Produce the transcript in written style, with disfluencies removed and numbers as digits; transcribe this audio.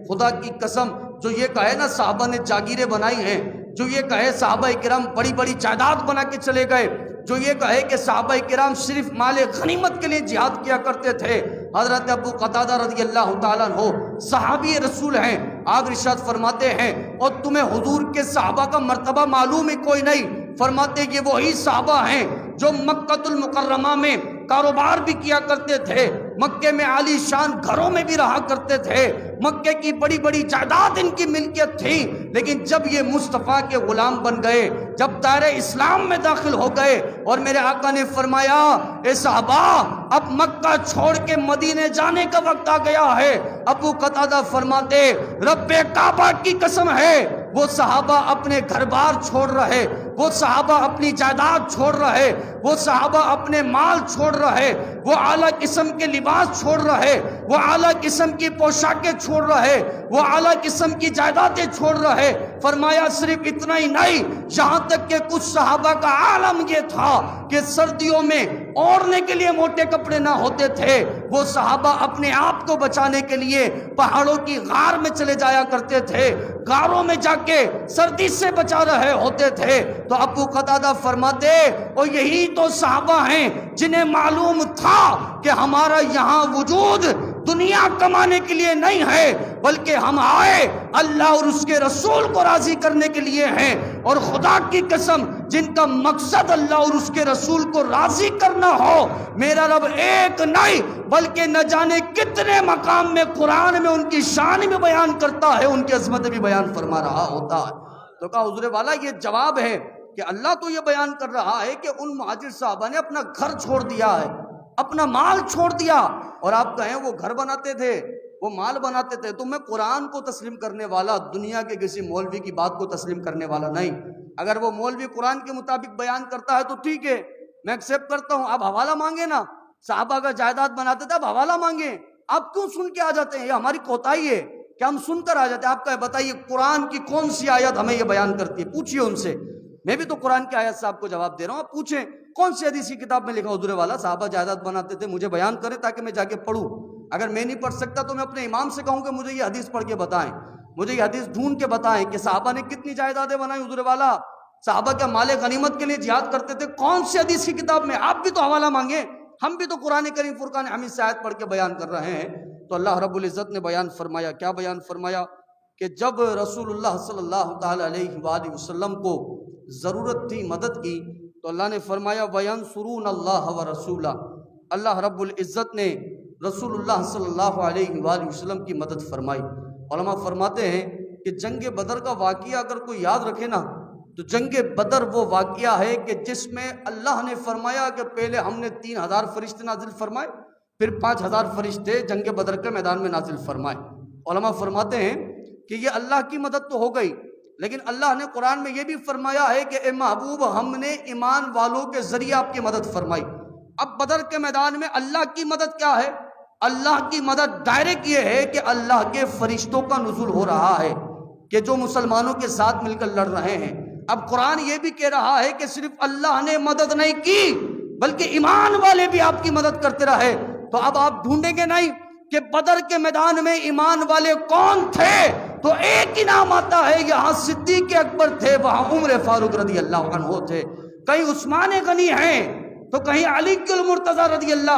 خدا کی قسم جو یہ کہے نا صحابہ نے جاگیریں بنائی ہیں، جو یہ کہے صحابہ کرام بڑی بڑی جائیداد بنا کے چلے گئے، جو یہ کہے کہ صحابہ کرام صرف مال غنیمت کے لیے جہاد کیا کرتے تھے، حضرت ابو قتادہ رضی اللہ تعالیٰ عنہ صحابی رسول ہیں، آپ ارشاد فرماتے ہیں اور تمہیں حضور کے صحابہ کا مرتبہ معلوم ہی کوئی نہیں، فرماتے یہ وہی صحابہ ہیں جو مکہ المکرمہ میں کاروبار بھی کیا کرتے تھے، مکے میں عالی شان گھروں میں بھی رہا کرتے تھے، مکے کی بڑی بڑی جائیداد ان کی ملکیت تھی، لیکن جب یہ مصطفیٰ کے غلام بن گئے، جب دائرہ اسلام میں داخل ہو گئے اور میرے آقا نے فرمایا اے صحابہ اب مکہ چھوڑ کے مدینے جانے کا وقت آ گیا ہے، ابو قتادہ فرماتے رب کعبہ کی قسم ہے وہ صحابہ اپنے گھر بار چھوڑ رہے، وہ صحابہ اپنی جائیداد چھوڑ رہے، وہ صحابہ اپنے مال چھوڑ رہے، وہ اعلیٰ قسم کے لباس چھوڑ رہے، وہ اعلیٰ قسم کی پوشاکیں چھوڑ رہے، وہ اعلیٰ قسم کی جائیدادیں چھوڑ رہے۔ فرمایا صرف اتنا ہی نہیں، یہاں تک کہ کچھ صحابہ کا عالم یہ تھا کہ سردیوں میں اوڑھنے کے لیے موٹے کپڑے نہ ہوتے تھے، وہ صحابہ اپنے آپ کو بچانے کے لیے پہاڑوں کی غار میں چلے جایا کرتے تھے، غاروں میں جا کے سردی سے بچا رہے ہوتے تھے۔ تو ابو قتادہ فرماتے اور یہی تو صحابہ ہیں جنہیں معلوم تھا کہ ہمارا یہاں وجود دنیا کمانے کے لیے نہیں ہے، بلکہ ہم آئے اللہ اور اس کے رسول کو راضی کرنے کے لیے ہیں، اور خدا کی قسم جن کا مقصد اللہ اور اس کے رسول کو راضی کرنا ہو، میرا رب ایک نہیں بلکہ نہ جانے کتنے مقام میں قرآن میں ان کی شان میں بیان کرتا ہے، ان کی عظمت بھی بیان فرما رہا ہوتا ہے۔ تو کہا حضور والا یہ جواب ہے کہ اللہ تو یہ بیان کر رہا ہے کہ ان مہاجر صحابہ نے اپنا گھر چھوڑ دیا ہے، اپنا مال چھوڑ دیا، اور آپ کہیں وہ گھر بناتے تھے، وہ مال بناتے تھے، تو میں قرآن کو تسلیم کرنے والا دنیا کے کسی مولوی کی بات کو تسلیم کرنے والا نہیں۔ اگر وہ مولوی قرآن کے مطابق بیان کرتا ہے تو ٹھیک ہے، میں ایکسیپٹ کرتا ہوں، آپ حوالہ مانگیں نا، صحابہ کا جائیداد بناتے تھے، آپ حوالہ مانگیں، آپ کیوں سن کے آ جاتے ہیں؟ یہ ہماری کوتاہی ہے کہ ہم سن کر آ جاتے ہیں۔ آپ کا بتائیے قرآن کی کون سی آیت ہمیں یہ بیان کرتی ہے؟ پوچھئے ان سے، میں بھی تو قرآن کی آیت سے آپ کو جواب دے رہا ہوں، آپ پوچھیں کون سی حدیث کی کتاب میں لکھا حضور والا صحابہ جائیداد بناتے تھے، مجھے بیان کریں تاکہ میں جا کے پڑھوں۔ اگر میں نہیں پڑھ سکتا تو میں اپنے امام سے کہوں کہ مجھے یہ حدیث پڑھ کے بتائیں، مجھے یہ حدیث ڈھونڈ کے بتائیں کہ صحابہ نے کتنی جائیدادیں بنائی حضور والا، صحابہ کیا مال غنیمت کے لیے جہاد کرتے تھے، کون سی حدیث کی کتاب میں؟ آپ بھی تو حوالہ مانگیں، ہم بھی تو قرآن کریم فرقان حمید سے آیت پڑھ کے بیان کر رہے ہیں۔ تو اللہ رب العزت نے بیان فرمایا، کیا بیان فرمایا کہ جب رسول اللہ صلی اللہ تعالیٰ علیہ وآلہ وسلم کو ضرورت تھی مدد کی تو اللہ نے فرمایا وَيَنْصُرُونَ اللَّهَ وَرَسُولَهُ، اللہ رب العزت نے رسول اللہ صلی اللہ علیہ وآلہ وسلم کی مدد فرمائی۔ علماء فرماتے ہیں کہ جنگ بدر کا واقعہ اگر کوئی یاد رکھے نا تو جنگ بدر وہ واقعہ ہے کہ جس میں اللہ نے فرمایا کہ پہلے ہم نے 3000 فرشتے نازل فرمائے، پھر 5000 فرشتے جنگ بدر کے میدان میں نازل فرمائے۔ علماء فرماتے ہیں کہ یہ اللہ کی مدد تو ہو گئی، لیکن اللہ نے قرآن میں یہ بھی فرمایا ہے کہ اے محبوب ہم نے ایمان والوں کے ذریعے آپ کی مدد فرمائی۔ اب بدر کے میدان میں اللہ کی مدد کیا ہے؟ اللہ کی مدد ڈائریکٹ یہ ہے کہ اللہ کے فرشتوں کا نزول ہو رہا ہے کہ جو مسلمانوں کے ساتھ مل کر لڑ رہے ہیں۔ اب قرآن یہ بھی کہہ رہا ہے کہ صرف اللہ نے مدد نہیں کی بلکہ ایمان والے بھی آپ کی مدد کرتے رہے۔ تو اب آپ ڈھونڈیں گے نہیں کہ بدر کے میدان میں ایمان والے کون تھے، تو ایک ہی نام آتا ہے، یہاں صدیق اکبر تھے، وہاں عمر فاروق رضی اللہ عنہ تھے، کہیں عثمان غنی ہیں تو کہیں علی المرتضی رضی اللہ